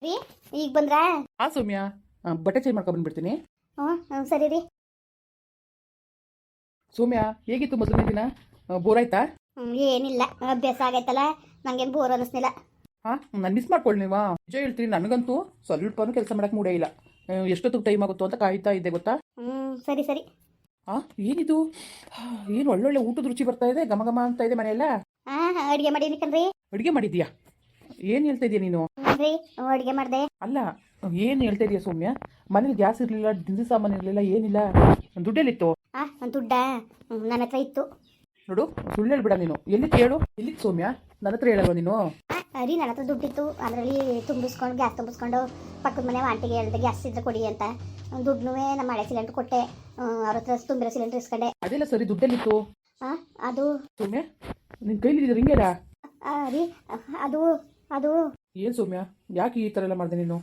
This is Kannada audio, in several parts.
ರೀ ಈಗ ಬಂದ್ರಾ? ಸೌಮ್ಯ, ಬಟ್ಟೆ ಚೇಂಜ್ ಮಾಡ್ಕೊಂಡು ಬಂದ್ಬಿಡ್ತೀನಿ. ಹ್ಞೂ ಸರಿ ರೀ. ಸೌಮ್ಯ, ಹೇಗಿತ್ತು ಮೊದಲನೇ ದಿನ? ಬೋರ್ ಆಯ್ತಾ? ಏನಿಲ್ಲ, ಅಭ್ಯಾಸ ಆಗೈತಲ್ಲ, ನಂಗೇನು ಬೋರ್ ಅನ್ನಿಸ್ನಿಲ್ಲ. ನಾನು ಮಿಸ್ ಮಾಡ್ಕೊಳ್ಳಿ ನೀವಾ? ನಿಜ ಹೇಳ್ತೀನಿ, ನನಗಂತೂ ಸ್ವಲ್ಪನೂ ಕೆಲಸ ಮಾಡಕ್ಕೆ ಮೂಡೇ ಇಲ್ಲ. ಎಷ್ಟೊತ್ತಿಗೆ ಟೈಮ್ ಆಗುತ್ತೋ ಅಂತ ಕಾಯ್ತಾ ಇದ್ದೆ ಗೊತ್ತಾ. ಸರಿ ಸರಿ. ಏನಿದು? ಏನು ಒಳ್ಳೊಳ್ಳೆ ಊಟದ ರುಚಿ ಬರ್ತಾ ಇದೆ, ಘಮ ಘಮ ಅಂತ ಇದೆ ಮನೆಯೆಲ್ಲ. ಅಡುಗೆ ಮಾಡೀನಿ ಕಣ್ರಿ. ಅಡುಗೆ ಮಾಡಿದ್ಯಾ? ಏನು ಹೇಳ್ತಾ ಇದೀಯ ನೀನು? ರೀ ಅಡುಗೆ ಮಾಡಿದೆ. ಅಲ್ಲ, ಏನು ಹೇಳ್ತಾ ಇದೀಯ ಸೌಮ್ಯ? ಮನೇಲಿ ಗ್ಯಾಸ್ ಇರಲಿಲ್ಲ, ದಿನಸಿ ಸಾಮಾನು ಇರಲಿಲ್ಲ, ಏನಿಲ್ಲ, ದುಡ್ಡೆಲ್ಲಿತ್ತು? ದುಡ್ಡ ನನ್ನ ಹತ್ರ ಇತ್ತು. ನೋಡು, ಸುಳ್ಳು ಹೇಳ್ಬಿಡ ನೀನು. ಎಲ್ಲಿ ಕೇಳು? ಎಲ್ಲಿತ್ತು ಸೌಮ್ಯ? ನನ್ನ ಹತ್ರ ಹೇಳಲ್ವ ನೀನು? ರೀ ನನ್ನ ಹತ್ರ ದುಡ್ಡಿತ್ತು, ಅದರಲ್ಲಿ ಗ್ಯಾಸ್ ತುಂಬಿಸ್ಕೊಂಡು ಪಕ್ಕದ ಮನೆ ಆಂಟಿಗೆ ಹೇಳಿದೆ ಗ್ಯಾಸ್ ಇದ್ರೆ ಕೊಡಿ ಅಂತ. ದುಡ್ಡು ನಮ್ಮ ಹಳೆ ಸಿಲಿಂಡ್ರ್ ಕೊಟ್ಟೆ, ಅವ್ರ ಹತ್ರ ತುಂಬಿರೋ ಸಿಲಿಂಡ್ರ್ ಇಸ್ಕೊಂಡೆ. ಅದೆಲ್ಲ ಸರಿ, ದುಡ್ಡೆಲ್ಲಿತ್ತು? ಅದು ಸೌಮ್ಯ, ನಿನ್ನ ಕೈಲಿ ರಿಂಗೇರಾ? ರೀ ಅದು ಅದು ಏನು ಸೌಮ್ಯ, ಯಾಕೆ ಈ ಥರ ಎಲ್ಲ ಮಾಡಿದೆ ನೀನು?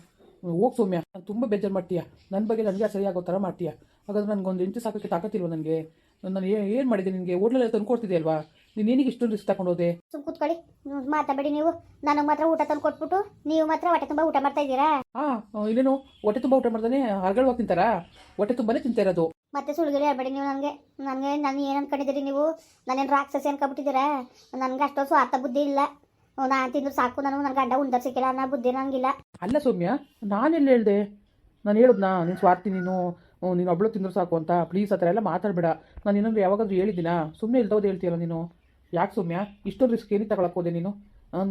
ಹೋಗಿ ಸೌಮ್ಯ, ನಾನು ತುಂಬ ಬೇಜಾರು ಮಾಡ್ತೀಯ. ನನ್ನ ಬಗ್ಗೆ ನನಗೆ ಸರಿಯಾಗೋ ಥರ ಮಾಡ್ತೀಯ. ಹಾಗಾದ್ರೆ ನನಗೊಂದು ಹೆಂಚು ಸಾಕೋಕ್ಕೆ ತಾಕತ್ತಿಲ್ವ ನನಗೆ? ನಾನು ಏನು ಮಾಡಿದೆ ನಿನಗೆ? ಹೋಟ್ಲೆಲ್ಲ ತಂದು ಕೊಡ್ತಿದ್ದೆ ಅಲ್ವಾ? ನೀನು ಏನಿಗೆ ಇಷ್ಟೊಂದು ರಿಸ್ಕ್ ತಗೊಂಡು ಹೋದೆ? ಸುಮ್ಮನೆ ಕೂತ್ಕೊಳ್ಳಿ, ಮಾತಾಡಬೇಡಿ ನೀವು. ನನಗೆ ಮಾತ್ರ ಊಟ ತಂದು ಕೊಟ್ಬಿಟ್ಟು ನೀವು ಮಾತ್ರ ಹೊಟ್ಟೆ ತುಂಬ ಊಟ ಮಾಡ್ತಾ ಇದ್ದೀರಾ? ಇಲ್ಲೇನು ಹೊಟ್ಟೆ ತುಂಬ ಊಟ ಮಾಡ್ತಾನೆ ಹೊರಗಡೆ ತಿಂತಾರಾ? ಹೊಟ್ಟೆ ತುಂಬಾನೇ ತಿಂತಾ ಇರೋದು. ಮತ್ತೆ ಸುಳ್ಳುಗಳು ಹೇಳ್ಬೇಡಿ ನೀವು ನನಗೆ. ನಾನು ಏನು ಅನ್ಕೊಂಡಿದ್ದೀರಿ ನೀವು? ನಾನೇನು ರಾಕ್ಷಸಿ ಅನ್ಕೊಬಿಟ್ಟಿದ್ದೀರಾ? ನನಗೆ ಅಷ್ಟೊಂದು ಸ್ವಾರ್ಥ ಬುದ್ಧಿ ಇಲ್ಲ. ನಾನು ತಿಂದ್ರು ಸಾಕು, ನನ್ನ ಗಂಡ ಉಂಡರ್ ಸಿಕ್ಕಿಲ್ಲ ಅನ್ನೋ ಬುದ್ಧಿ ನನಗಿಲ್ಲ. ಅಲ್ಲ ಸೌಮ್ಯ, ನಾನೆಲ್ಲ ಹೇಳ್ದೆ? ನಾನು ಹೇಳುದ್ನಾ ನೀನು ಸ್ವಾರ್ಥಿ, ನೀನು ಒಬ್ಳು ತಿಂದ್ರು ಸಾಕು ಅಂತ? ಪ್ಲೀಸ್ ಆ ಥರ ಎಲ್ಲ ಮಾತಾಡಬೇಡ. ನಾನು ಇನ್ನೊಂದು ಯಾವಾಗಾದ್ರೂ ಹೇಳಿದ್ದೀನಾ? ಸುಮ್ಮನೆ ಇಲ್ದೋದು ಹೇಳ್ತೀಯಲ್ಲ ನೀನು. ಯಾಕೆ ಸೌಮ್ಯ ಇಷ್ಟೊಂದು ರಿಸ್ಕ್ ಏನಿಗೆ ತಗೊಳಕ್ಕೆ ಹೋದೆ ನೀನು?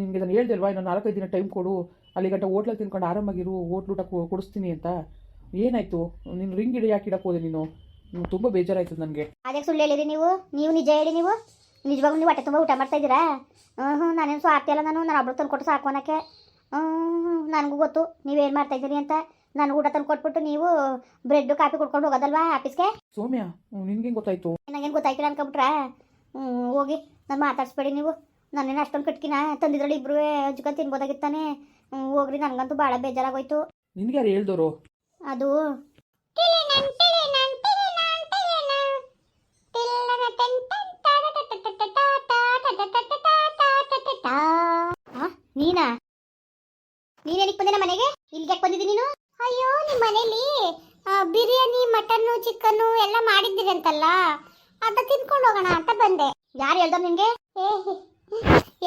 ನಿನಗೆ ನಾನು ಹೇಳ್ದೆ ಅಲ್ವಾ, ಇನ್ನೊಂದು 4-5 ದಿನ ಟೈಮ್ ಕೊಡು, ಅಲ್ಲಿ ಗಂಟ ಹೋಟ್ಲಲ್ಲಿ ತಿನ್ಕೊಂಡು ಆರಾಮಾಗಿರು, ಹೋಟ್ಲೂಟ ಕೊಡಿಸ್ತೀನಿ ಅಂತ. ಏನಾಯಿತು? ನೀನು ರಿಂಗ್ ಯಾಕೆ ಇಡಕ್ಕೆ ಹೋದೆ ನೀನು? ತುಂಬ ಬೇಜಾರಾಯ್ತು ನನಗೆ. ಅದೇ ಸುಳ್ಳು ಹೇಳಿರಿ ನೀವು ನಿಜ ಹೇಳಿ. ನೀವು ನಿಜವಾಗ್ಲೂ ನೀವು ಹೊಟ್ಟೆ ತುಂಬ ಊಟ ಮಾಡ್ತಾ ಇದ್ದೀರಾ? ನಾನೇನು ಸ್ವಾರ್ಥಿ ಅಲ್ಲ, ನಾನು ಒಬ್ಳು ತಂದು ಕೊಟ್ಟು ಸಾಕು ಅನ್ನೋಕ್ಕೆ. ನನಗೂ ಗೊತ್ತು ನೀವೇನು ಮಾಡ್ತಾ ಇದ್ದೀರಿ ಅಂತ. ನಾನು ಊಟ ತಂದು ಕೊಟ್ಬಿಟ್ಟು ನೀವು ಬ್ರೆಡ್ಡು ಕಾಫಿ ಕುಡ್ಕೊಂಡು ಹೋಗೋದಲ್ವಾ ಆಫೀಸ್ಗೆ? ಸೌಮ್ಯ, ನಿನ್ಗೇನು ಗೊತ್ತಾಯ್ತು? ನನಗೇನು ಗೊತ್ತಾಯ್ತಿಲ್ಲ ಅನ್ಕೊಬಿಟ್ರಾ? ಹೋಗಿ ನಾನು ಮಾತಾಡಿಸ್ಬೇಡಿ ನೀವು. ನಾನೇನು ಅಷ್ಟೊಂದು ಕಟ್ಕಿನ ತಂದಿದ್ರಲ್ಲಿ ಇಬ್ಬರು ಹಂಚ್ಕೊಂಡು ತಿನ್ಬೋದಾಗಿತ್ತಾನೆ. ಹೋಗ್ರಿ, ನನಗಂತೂ ಭಾಳ ಬೇಜಾರಾಗೋಯ್ತು. ನಿನ್ಗೆ ಯಾರು ಹೇಳ್ದವರು? ಅದು ನೀನಾ? ನೀನೇನಿಗೆ ಬಂದೆ ನಮ್ಮ ಮನೆಗೆ? ಇಲ್ಲಿಗೆ ಯಾಕೆ ಬಂದಿದ್ದೀನಿ ನೀನು? ಅಯ್ಯೋ, ನಿಮ್ಮ ಮನೇಲಿ ಬಿರಿಯಾನಿ, ಮಟನ್ನು, ಚಿಕನ್ನು ಎಲ್ಲ ಮಾಡಿದ್ದೀರಿ ಅಂತಲ್ಲ, ಅದ ತಿನ್ಕೊಂಡು ಹೋಗೋಣ ಅಂತ ಬಂದೆ. ಯಾರು ಹೇಳ್ದಾರ ನಿನಗೆ?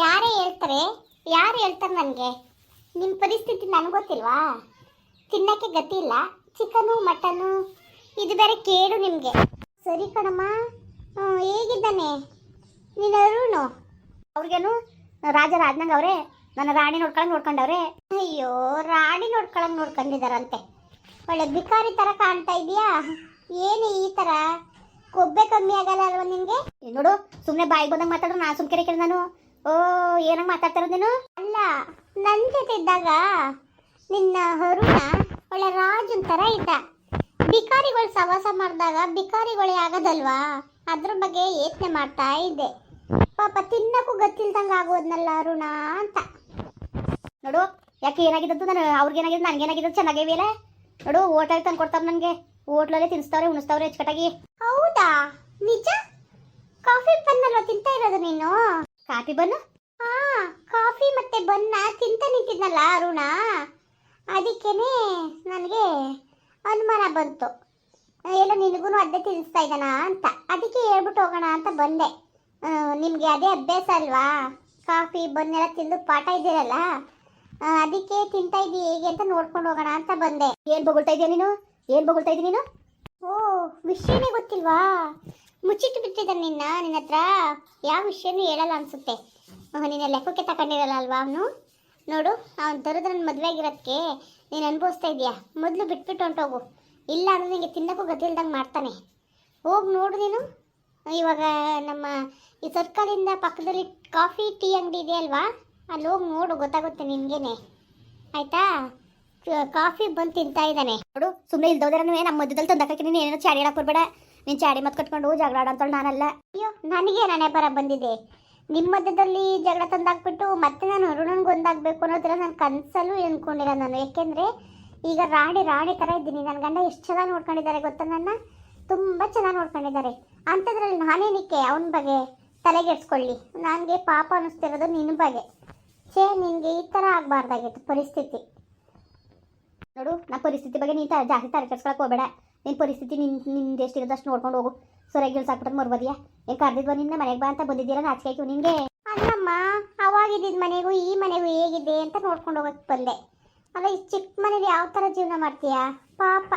ಯಾರೇ ಹೇಳ್ತಾರೆ ನನಗೆ? ನಿಮ್ಮ ಪರಿಸ್ಥಿತಿ ನನಗೆ ಗೊತ್ತಿಲ್ವಾ? ತಿನ್ನಕ್ಕೆ ಗತಿ ಇಲ್ಲ, ಚಿಕನ್ನು ಮಟನ್ನು ಇದು ಬೇರೆ ಕೇಳು ನಿಮಗೆ. ಸರಿ ಕಣಮ್ಮ. ಹೇಗಿದ್ದಾನೆ ನೀನು ಅರುಣು? ಅವ್ರಿಗೇನು ರಾಜನಂಗೆ ಅವರೇ, ನನ್ನ ರಾಣಿ ನೋಡ್ಕೊಂಡವ್ರೆ. ಅಯ್ಯೋ, ರಾಣಿ ನೋಡ್ಕೊಂಡಿದಾರಂತೆ. ಒಳ್ಳೆ ಬಿಕಾರಿ ಥರ ಕಾಣ್ತಾ ಇದೆಯಾ? ಏನು ಈ ಥರ? ಕೊಬ್ಬೆ ಕಮ್ಮಿ ಆಗಲ್ಲ ಅಲ್ವಾ ನಿನಗೆ? ನೋಡು, ಸುಮ್ಮನೆ ಬಾಯಿ ಬಂದಂಗೆ ಮಾತಾಡ್ರು ನಾನು ಸುಮ್ಕೆ ಕೇಳಿ ನಾನು. ಏನಂಗೆ ಮಾತಾಡ್ತಾ ಇರೋದು ನೀನು? ಅಲ್ಲ, ನನ್ನ ಜೊತೆ ಇದ್ದಾಗ ನಿನ್ನ ಅರುಣ ಒಳ್ಳೆ ರಾಜನ್ ಥರ ಇದ್ದ. ಬಿಕಾರಿಗಳು ಸವಾಸ ಮಾಡಿದಾಗ ಬಿಕಾರಿಗಳೇ ಆಗೋದಲ್ವಾ? ಅದ್ರ ಬಗ್ಗೆ ಯೋಚನೆ ಮಾಡ್ತಾ ಇದ್ದೆ. ಪಾಪ ತಿನ್ನಕ್ಕೂ ಗೊತ್ತಿಲ್ದಂಗೆ ಆಗೋದ್ನಲ್ಲ ಅರುಣ ಅಂತ. ನೋಡು, ಯಾಕೆ ಏನಾಗಿದ್ದು? ನಾನು ಅವ್ರಿಗೇನಾಗಿದ್ದು ನನಗೇನಾಗಿದ್ದು ಚೆನ್ನಾಗೇವಿಯಲ್ಲ. ನೋಡು, ಹೋಟೆಲ್ ತಂದು ಕೊಡ್ತಾರೆ ನನಗೆ. ಹೋಟ್ಲಲ್ಲೇ ತಿನ್ನಿಸ್ತಾವ್ರೆ, ಉಣಿಸ್ತಾವ್ರೆ ಅಚ್ಚುಕಟ್ಟಾಗಿ. ಹೌದಾ? ನಿಜ? ಕಾಫಿ ಬನ್ನಲ್ವ ತಿಂತಾ ಇರೋದು ನೀನು? Coffee bun? ಕಾಫಿ ಮತ್ತೆ ಬನ್ನ ತಿಂತ ನಿಂತಿದ್ನಲ್ಲ ಅರುಣ, ಅದಕ್ಕೇನೆ ನನಗೆ ಅನುಮಾನ ಬಂತು. ಎಲ್ಲ ನಿನಗೂ ಅದೇ ತಿನ್ನಿಸ್ತಾ ಇದ್ದಾನ ಅಂತ. ಅದಕ್ಕೆ ಹೇಳ್ಬಿಟ್ಟು ಹೋಗೋಣ ಅಂತ ಬಂದೆ. ನಿಮಗೆ ಅದೇ ಅಭ್ಯಾಸ ಅಲ್ವಾ? ಕಾಫಿ ಬನ್ನೆಲ್ಲ ತಿಂದು ಪಾಠ ಇದ್ದೀರಲ್ಲ, ಅದಕ್ಕೆ ತಿಂತಾ ಇದ್ದೀ ಹೇಗೆ ಅಂತ ನೋಡ್ಕೊಂಡು ಹೋಗೋಣ ಅಂತ ಬಂದೆ. ಏನು ಬೊಗಳ್ತಾ ಇದೀಯ ನೀನು? ಓ, ವಿಷಯನೇ ಗೊತ್ತಿಲ್ವಾ? ಮುಚ್ಚಿಟ್ಟು ಬಿಟ್ಟಿದ್ದಾನೆ ನಿನ್ನ ಹತ್ರ. ಯಾವ ವಿಷಯನೂ ಹೇಳಲ್ಲ ಅನ್ಸುತ್ತೆ. ನಿನ್ನ ಲೆಕ್ಕಕ್ಕೆ ತಗೊಂಡಿರಲ್ಲ ಅಲ್ವಾ ಅವನು? ನೋಡು, ಅವನು ತರೋದು ನನ್ನ ಮದುವೆ ಆಗಿರೋದಕ್ಕೆ ನೀನು ಅನುಭವಿಸ್ತಾ ಇದೆಯಾ? ಮೊದಲು ಬಿಟ್ಬಿಟ್ಟು ಹೊಂಟೋಗು, ಇಲ್ಲ ಅಂದ್ರೆ ನಿನಗೆ ತಿನ್ನಕ್ಕೂ ಗತಿಲ್ದಂಗೆ ಮಾಡ್ತಾನೆ. ಹೋಗಿ ನೋಡು ನೀನು. ಇವಾಗ ನಮ್ಮ ಈ ಸರ್ಕಲಿಂದ ಪಕ್ಕದಲ್ಲಿ ಕಾಫಿ ಟೀ ಅಂಗಡಿ ಇದೆ ಅಲ್ವಾ, ಅಲ್ಲಿ ಹೋಗಿ ನೋಡು, ಗೊತ್ತಾಗುತ್ತೆ ನಿನಗೇನೆ. ಆಯಿತಾ? ಕಾಫಿ ಬಂದು ತಿಂತಾ ಇದ್ದಾನೆ. ನೋಡು, ಸುಮ್ಮನೆ ಇಲ್ದೋದ್ರೆ ನಮ್ಮ ಮಧ್ಯದಲ್ಲಿ ತಂದಾಕಿ. ನೀನು ಏನೇನೋ ಚಾಡಿ ಹೇಳಕ್ಕೆ ಬರಬೇಡ. ನೀನು ಚಾಡಿ ಮತ್ತೆ ಕಟ್ಕೊಂಡು ಜಗಳ ಆಡೋಂತಳು ನಾನಲ್ಲ. ಅಯ್ಯೋ, ನನಗೆ ನಾನೇ ಬರ ಬಂದಿದೆ. ನಿಮ್ಮ ಮಧ್ಯದಲ್ಲಿ ಜಗಳ ತಂದಾಕ್ಬಿಟ್ಟು ಮತ್ತೆ ನಾನು ಅರುಣನ್ಗೆ ಒಂದಾಗಬೇಕು ಅನ್ನೋದ್ರ ನಾನು ಕನಸಲ್ಲೂ ಅಂದ್ಕೊಂಡಿಲ್ಲ ನಾನು. ಯಾಕೆಂದರೆ ಈಗ ರಾಣಿ ಥರ ಇದ್ದೀನಿ. ನನ್ನ ಗಂಡ ಎಷ್ಟು ಚೆನ್ನಾಗಿ ನೋಡ್ಕೊಂಡಿದ್ದಾರೆ ಗೊತ್ತಾ? ನನ್ನ ತುಂಬ ಚೆನ್ನಾಗಿ ನೋಡ್ಕೊಂಡಿದ್ದಾರೆ. ಅಂಥದ್ರಲ್ಲಿ ನಾನೇನಿಕ್ಕೆ ಅವನ ಬಗ್ಗೆ ತಲೆಗೆಡ್ಸ್ಕೊಳ್ಳಿ? ನನಗೆ ಪಾಪ ಅನ್ನಿಸ್ತಿರೋದು ನಿನ್ನ ಬಗ್ಗೆ. ನಿನಗೆ ಈ ಥರ ಆಗಬಾರ್ದಾಗಿತ್ತು ಪರಿಸ್ಥಿತಿ. ನೋಡು ನಮ್ಮ ಪರಿಸ್ಥಿತಿ ಬಗ್ಗೆ ನೀನು ಜಾಸ್ತಿ ತಲೆ ಕೆಡ್ಸ್ಕೊಳಕ್ಕೆ ಹೋಗಬೇಡ. ನಿನ್ನ ಪರಿಸ್ಥಿತಿ ನಿಂದು ಎಷ್ಟಿರೋದಷ್ಟು ನೋಡ್ಕೊಂಡು ಹೋಗು. ಸೊರಗಿ ಸಾಕ್ಬಿಟ್ಟು ಮರ್ಬೋದಿಯಾ? ಏನು ಕರೆದಿದ್ವ ನಿನ್ನ ಮನೆಗೆ ಬಾ ಅಂತ ಬಂದಿದ್ದೀರಾ? ನಾಚಿಕೆ ಆಯ್ತು ನಿನಗೆ? ಅಲ್ಲಮ್ಮ, ಅವಾಗಿದ್ದಿದ್ದ ಮನೆಗೂ ಈ ಮನೆಗೂ ಹೇಗಿದೆ ಅಂತ ನೋಡ್ಕೊಂಡು ಹೋಗಕ್ಕೆ ಬಂದೆ. ಅಲ್ಲ, ಈ ಚಿಕ್ಕ ಮನೇಲಿ ಯಾವ ಥರ ಜೀವನ ಮಾಡ್ತೀಯಾ? ಪಾಪ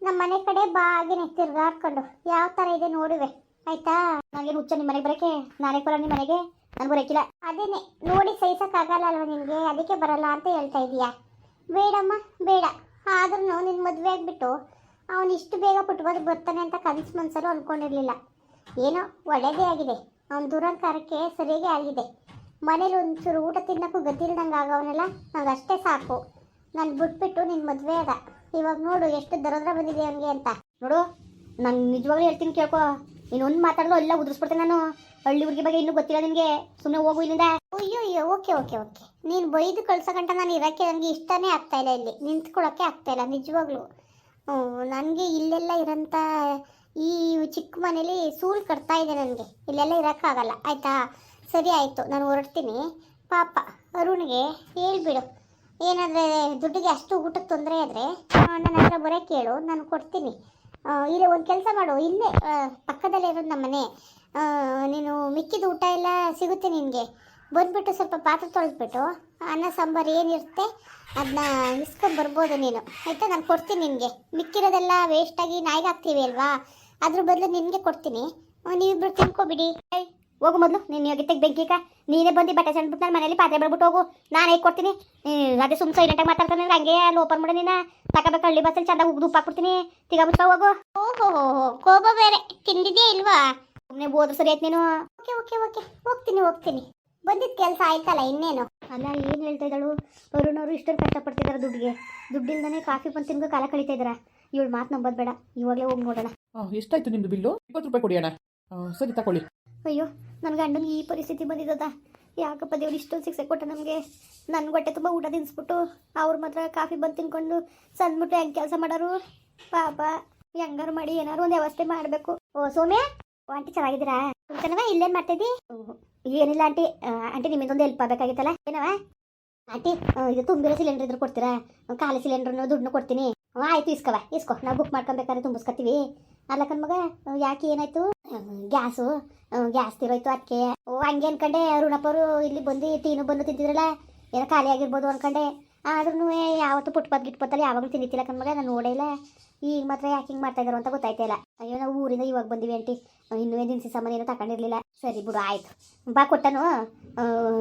ನಮ್ಮ ಮನೆ ಕಡೆ ಬಾಗಿನ ತಿರ್ಗಾಡ್ಕೊಂಡು ಯಾವ ಥರ ಇದೆ ನೋಡುವೆ, ಆಯ್ತಾ? ನನಗೇನು ಹುಚ್ಚ ನಿಮ್ಮ ಮನೆಗೆ ಬರೋಕ್ಕೆ? ನಾನೇ ಬರೋ ನಿಮ್ಮ ಮನೆಗೆ? ನನಗೆ ಬರೋಕ್ಕಿಲ್ಲ. ಅದೇನೆ ನೋಡಿ ಸಹಿಸೋಕ್ಕಾಗಲ್ಲ ಅಲ್ವ ನಿನಗೆ, ಅದಕ್ಕೆ ಬರಲ್ಲ ಅಂತ ಹೇಳ್ತಾ ಇದೀಯಾ? ಬೇಡಮ್ಮ ಬೇಡ. ಆದ್ರೂ ನಿನ್ನ ಮದುವೆ ಆಗಿಬಿಟ್ಟು ಅವನು ಇಷ್ಟು ಬೇಗ ಪುಟ್ಬೋದು ಬರ್ತಾನೆ ಅಂತ ಕನಸು ಮನಸ್ಸಲ್ಲೂ ಅಂದ್ಕೊಂಡಿರಲಿಲ್ಲ. ಏನೋ ಒಳ್ಳೇದೇ ಆಗಿದೆ. ಅವನ ದುರಂಕಾರಕ್ಕೆ ಸರಿಯಾಗಿ ಆಗಿದೆ. ಮನೇಲಿ ಒಂಚೂರು ಊಟ ತಿನ್ನೋಕ್ಕೂ ಗತಿಲ್ದಂಗೆ ಆಗವನೆಲ್ಲ, ನಂಗೆ ಅಷ್ಟೇ ಸಾಕು. ನಾನು ಬಿಟ್ಬಿಟ್ಟು ನಿನ್ನ ಮದುವೆ ಅದ. ಇವಾಗ ನೋಡು ಎಷ್ಟು ದರದ್ರ ಬಂದಿದೆ ಅವನಿಗೆ ಅಂತ. ನೋಡು, ನಾನು ನಿಜವಾಗ್ಲೂ ಹೇಳ್ತೀನಿ ಕೇಳ್ಕೊ. ಇನ್ನೊಂದು ಮಾತಾಡಿದ್ರು ಎಲ್ಲ ಉದುರಿಸ್ಬಿಡ್ತೇನೆ ನಾನು. ಹಳ್ಳಿ ಹುಡುಗಿ ಬಗ್ಗೆ ಇನ್ನೂ ಗೊತ್ತಿಲ್ಲ ನಿನಗೆ. ಸುಮ್ಮನೆ ಹೋಗು ಇಲ್ಲಿಂದ. ಅಯ್ಯೋ ಓಕೆ ಓಕೆ ಓಕೆ. ನೀನು ಬೈದು ಕಳ್ಸೋಗಂಟ ನಾನು ಇರೋಕ್ಕೆ ನನಗೆ ಇಷ್ಟನೇ ಆಗ್ತಾಯಿಲ್ಲ. ಇಲ್ಲಿ ನಿಂತ್ಕೊಳ್ಳೋಕ್ಕೆ ಆಗ್ತಾಯಿಲ್ಲ ನಿಜವಾಗ್ಲೂ. ನನಗೆ ಇಲ್ಲೆಲ್ಲ ಇರೋಂಥ ಈ ಚಿಕ್ಕ ಮನೇಲಿ ಸೂಳು ಕಟ್ತಾ ಇದೆ ನನಗೆ. ಇಲ್ಲೆಲ್ಲ ಇರೋಕ್ಕಾಗಲ್ಲ, ಆಯಿತಾ? ಸರಿ ಆಯಿತು, ನಾನು ಹೊರಡ್ತೀನಿ. ಪಾಪ ಅರುಣ್ಗೆ ಹೇಳ್ಬಿಡು, ಏನಾದರೆ ದುಡ್ಡಿಗೆ ಅಷ್ಟು ಊಟಕ್ಕೆ ತೊಂದರೆ ಆದರೆ ನನ್ನ ಹತ್ರ ಬರೋಕ್ಕೆ ಕೇಳು, ನಾನು ಕೊಡ್ತೀನಿ. ಇಲ್ಲೇ ಒಂದು ಕೆಲಸ ಮಾಡು, ಇಲ್ಲೇ ಪಕ್ಕದಲ್ಲೇ ಇರೋದು ನಮ್ಮ ಮನೆ. ನೀನು ಮಿಕ್ಕಿದ ಊಟ ಎಲ್ಲ ಸಿಗುತ್ತೆ ನಿನಗೆ. ಬಂದುಬಿಟ್ಟು ಸ್ವಲ್ಪ ಪಾತ್ರೆ ತೊಳೆದ್ಬಿಟ್ಟು ಅನ್ನ ಸಾಂಬಾರು ಏನಿರುತ್ತೆ ಅದನ್ನ ಇಸ್ಕೊಂಬರ್ಬೋದು ನೀನು, ಆಯಿತಾ? ನಾನು ಕೊಡ್ತೀನಿ ನಿನಗೆ. ಮಿಕ್ಕಿರೋದೆಲ್ಲ ವೇಸ್ಟಾಗಿ ನಾಯಿಗೆ ಹಾಕ್ತೀವಿ ಅಲ್ವಾ, ಅದ್ರ ಬದಲು ನಿನಗೆ ಕೊಡ್ತೀನಿ. ನೀವಿಬ್ರು ತಿನ್ಕೊಬಿಡಿ. ಹೋಗು ಮೊದಲು. ನೀನು ಯೋಗಿತೆಗೆ ಬೆಂಕಿಕ ನೀನೇ ಬಂದು ಬಟ್ಟೆ ಸಣ್ಬಿಟ್ಟು ನನ್ನ ಮನೇಲಿ ಪಾತ್ರೆ ಬರ್ಬಿಟ್ಟು ಹೋಗು. ನಾನು ಹೇಗೆ ಕೊಡ್ತೀನಿ? ಅದೇ ಸುಮ್ಮನೆ ಸೈಲೆಂಟಾಗಿ ಮಾತಾಡ್ತಾನೆ ಅಂದ್ರೆ ಹಂಗೆ ಅಲ್ಲಿ ಓಪನ್ ಮಾಡಿ ನೀನು ತಗೋಬೇಕು. ಹಳ್ಳಿ ಬಸ್ಸಲ್ಲಿ ಚೆಂದಾಗಿ ಉಪ್ಪು ಹಾಕ್ಬಿಡ್ತೀನಿ. ತಿಗಾಬಿಟ್ಟು ಹೋಗು. ಓಹೋ ಕೋಪ ಬೇರೆ ತಿಂದಿದ್ಯಾ ಇಲ್ವಾ? ಸುಮ್ಮನೆ ಹೋದ್ರು ಸರಿ ಆಯ್ತು ನೀನು. ಓಕೆ ಓಕೆ ಓಕೆ, ಹೋಗ್ತೀನಿ. ಬಂದಿದ್ದ ಕೆಲಸ ಆಯ್ತಲ್ಲ, ಇನ್ನೇನು? ಅಲ್ಲ, ಏನು ಹೇಳ್ತಾ ಇದ್ದಾಳು? ಅರುಣವರು ಇಷ್ಟೊಂದು ಕಷ್ಟಪಡ್ತಿದ್ದಾರೆ ದುಡ್ಡಿಂದನೇ ಕಾಫಿ ಬಂದು ತಿನ್ಕೋ ಕಾಲ ಕಳೀತಾ ಇದ್ದಾರ. ಇವಳು ಮಾತು ನಂಬೋದು ಬೇಡ, ಇವಾಗಲೇ ಹೋಗಿ ನೋಡೋಣ. ಎಷ್ಟಾಯ್ತು ನಿಮ್ಮದು ಬಿಲ್ಲು? 20 ರೂಪಾಯಿ ಕೊಡಿ ಅಣ್ಣ. ಸರಿ ತಗೊಳ್ಳಿ. ಅಯ್ಯೋ, ನನ್ನ ಗಂಡನಿಗೆ ಈ ಪರಿಸ್ಥಿತಿ ಬಂದಿದ್ದದ. ಯಾಕಪ್ಪ ದೇವ್ರು ಇಷ್ಟೊಂದು ಶಿಕ್ಷೆ ಕೊಟ್ಟ ನಮಗೆ. ನನ್ನ ಹೊಟ್ಟೆ ತುಂಬ ಊಟ ತಿನ್ನಿಸ್ಬಿಟ್ಟು ಅವ್ರು ಮಾತ್ರ ಕಾಫಿ ಬಂದು ತಿನ್ಕೊಂಡು ಸಂದ್ಬಿಟ್ಟು ಹೆಂಗೆ ಕೆಲಸ ಮಾಡೋರು ಪಾಪ. ಹೆಂಗಾರು ಮಾಡಿ ಏನಾರು ಒಂದು ವ್ಯವಸ್ಥೆ ಮಾಡಬೇಕು. ಓ ಸೌಮ್ಯ, ಆಂಟಿ ಚೆನ್ನಾಗಿದ್ದೀರಾ? ಕುಂತನವ ಇಲ್ಲೇನು ಮಾಡ್ತಿದ್ದಿ? ಏನಿಲ್ಲ ಆಂಟಿ. ಆಂಟಿ ನಿಮ್ಮಿಂದೊಂದು ಹೆಲ್ಪ್ ಆಗಬೇಕಾಗಿತ್ತಲ್ಲ. ಏನವ ಆಂಟಿ? ಇದು ತುಂಬಿರೋ ಸಿಲಿಂಡರ್ ಇದ್ರೆ ಕೊಡ್ತೀರಾ? ಖಾಲಿ ಸಿಲಿಂಡ್ರನ್ನು ದುಡ್ಡನ್ನು ಕೊಡ್ತೀನಿ. ಆಯ್ತು, ಇಸ್ಕೋ. ನಾವು ಬುಕ್ ಮಾಡ್ಕೊಬೇಕಾದ್ರೆ ತುಂಬಿಸ್ಕೊತೀವಿ. ಅಲ್ಲ ಕಣ್ಮಗ, ಯಾಕೆ ಏನಾಯ್ತು? ಗ್ಯಾಸ್ ತಿರೋಯ್ತು ಅದಕ್ಕೆ. ಹಂಗೆ ಅನ್ಕಂಡೆ ಅರುಣಪ್ಪವರು ಇಲ್ಲಿ ಬಂದು ಟೀನು ಬಂದು ತಿಂತಿದ್ರಲ್ಲ, ಏನೋ ಖಾಲಿ ಆಗಿರ್ಬೋದು ಅನ್ಕಂಡೆ. ಆದ್ರೂ ಯಾವತ್ತು ಗಿಟ್ಪತ್ತಲ್ಲಿ ಯಾವಾಗಲೂ ತಿಂದಿತ್ತಿಲ್ಲ ಕಣ್ಮಗ, ನಾನು ನೋಡೇ ಇಲ್ಲ. ಈಗ ಮಾತ್ರ ಯಾಕೆ ಹಿಂಗೆ ಮಾಡ್ತಾ ಇದ್ದಾರೋ ಅಂತ ಗೊತ್ತಾಯ್ತಾ ಇಲ್ಲ. ಅಯ್ಯೋ, ನಾವು ಊರಿಂದ ಇವಾಗ ಬಂದಿವಿ ಆಂಟಿ. ಇನ್ನೂ ದಿನಸಿ ಸಾಮಾನು ಏನೋ ತಗೊಂಡಿರ್ಲಿಲ್ಲ. ಸರಿ ಬಿಡು, ಆಯಿತು. ಬಾ ಕೊಟ್ಟನು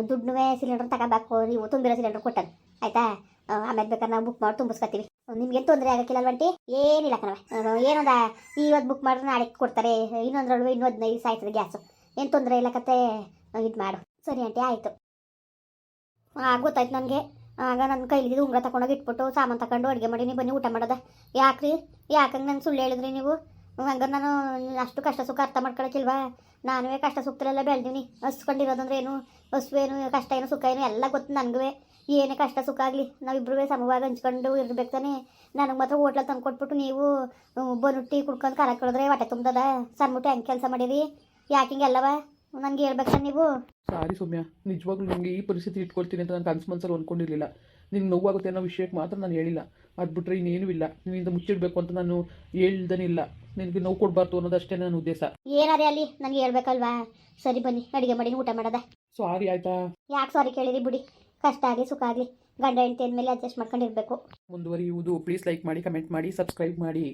ದುಡ್ಡು ಸಿಲಿಂಡರ್ ತಗೋಬೇಕು. ನೀವು ತುಂಬಿರೋ ಸಿಲಿಂಡರ್ ಕೊಟ್ಟನು, ಆಯಿತಾ? ಆಮೇಲೆ ಬೇಕಾದ್ರೆ ನಾವು ಬುಕ್ ಮಾಡಿ ತುಂಬಿಸ್ಕೊತೀವಿ. ನಿಮ್ಗೇನು ತೊಂದರೆ ಆಗಕ್ಕಿಲ್ಲ ಅಲ್ವಂಟಿ? ಏನಿಲ್ಲ ಕಣವ. ಏನದ ಇವತ್ತು ಬುಕ್ ಮಾಡಿದ್ರೆ ನಾಳೆ ಕೊಡ್ತಾರೆ. ಇನ್ನೊಂದ್ರೊಳಗೆ ಇನ್ನೂ 15 ದಿವಸ ಆಯ್ತದೆ ಗ್ಯಾಸು. ಏನು ತೊಂದರೆ ಇಲ್ಲ ಕತೆ. ಇದು ಮಾಡು. ಸರಿ ಆಂಟಿ, ಆಯಿತು. ಗೊತ್ತಾಯ್ತು ನನಗೆ. ಆಗ ನನ್ನ ಕೈಲಿದ್ದು ಉಂಗ್ರ ತಗೊಂಡೋಗಿ ಇಟ್ಬಿಟ್ಟು ಸಾಮಾನು ತಗೊಂಡು ಅಡುಗೆ ಮಾಡಿ ನೀವು ಬನ್ನಿ ಊಟ ಮಾಡೋದ. ಯಾಕಂಗೆ ನಂಗೆ ಸುಳ್ಳು ಹೇಳಿದ್ರಿ ನೀವು? ಹಂಗಾರೆ ನಾನು ಅಷ್ಟು ಕಷ್ಟ ಸುಖ ಅರ್ಥ ಮಾಡ್ಕೊಳಕ್ಕಿಲ್ವಾ? ನಾನುವೇ ಕಷ್ಟ ಸುಖದಲ್ಲೆಲ್ಲ ಬೆಳೆದೀನಿ. ಹಸ್ಕೊಂಡಿರೋದಂದ್ರೆ ಏನು, ಹಸುವೇನು, ಕಷ್ಟ ಏನು, ಸುಖ ಏನು ಎಲ್ಲ ಗೊತ್ತು ನನಗೂ. ಏನೇ ಕಷ್ಟ ಸುಖ ಆಗಲಿ ನಾವಿಬ್ರೂ ಸಮವಾಗಿ ಹಂಚ್ಕೊಂಡು ಇರ್ಬೇಕು ತಾನೆ. ನನಗೆ ಮಾತ್ರ ಹೋಟ್ಲಲ್ಲಿ ತಂದು ಕೊಟ್ಬಿಟ್ಟು ನೀವು ಬನ್ನುಟ್ಟಿ ಕುಡ್ಕೊಂಡು ಕಾಲ ಕೇಳಿದ್ರೆ ಹೊಟ್ಟೆ ತುಂಬದ ಸಣ್ಮುಟ್ಟು ಹೆಂಗೆ ಕೆಲಸ ಮಾಡಿರಿ? ಯಾಕೆ ಹಿಂಗೆಲ್ಲವ ನನಗೆ ಹೇಳ್ಬೇಕ ನೀವು? ಸಾರಿ ಸೌಮ್ಯ, ನಿಜವಾಗ್ಲೂ ನನಗೆ ಈ ಪರಿಸ್ಥಿತಿ ಇಟ್ಕೊಳ್ತೀನಿ ಅಂತ ನಾನು ಕನಸು ಮನಸ್ಸಲ್ಲಿ ಅಂದ್ಕೊಂಡಿರಲಿಲ್ಲ. ನಿಂಗೆ ನೋವಾಗುತ್ತೆ ಅನ್ನೋ ವಿಷಯಕ್ಕೆ ಮಾತ್ರ ನಾನು ಹೇಳಿಲ್ಲ. ಅದು ಬಿಟ್ಟರೆ ಇನ್ನೇನೂ ಇಲ್ಲ. ನಿನ್ನಿಂದ ಮುಚ್ಚಿಡಬೇಕು ಅಂತ ನಾನು ಹೇಳ್ದನಿಲ್ಲ. ನಿನಗೆ ನೋವು ಕೊಡಬಾರ್ದು ಅನ್ನೋದಷ್ಟೇ ನನ್ನ ಉದ್ದೇಶ. ಏನಾರೇ ಅಲ್ಲಿ ನನಗೆ ಹೇಳ್ಬೇಕಲ್ವಾ? ಸರಿ ಬನ್ನಿ ಅಡುಗೆ ಮಾಡಿ ಊಟ ಮಾಡೋದ. ಸಾರಿ ಆಯಿತಾ? ಯಾಕೆ ಸಾರಿ ಕೇಳಿರಿ ಬಿಡಿ. ಕಷ್ಟ ಆಗಲಿ ಸುಖ ಆಗಲಿ ಗಂಡ ಹೆಂಡತಿ ಅಂದಮೇಲೆ ಅಡ್ಜಸ್ಟ್ ಮಾಡ್ಕೊಂಡಿರ್ಬೇಕು. ಮುಂದುವರಿಯುವುದು. ಪ್ಲೀಸ್ ಲೈಕ್ ಮಾಡಿ, ಕಮೆಂಟ್ ಮಾಡಿ, ಸಬ್ಸ್ಕ್ರೈಬ್ ಮಾಡಿ.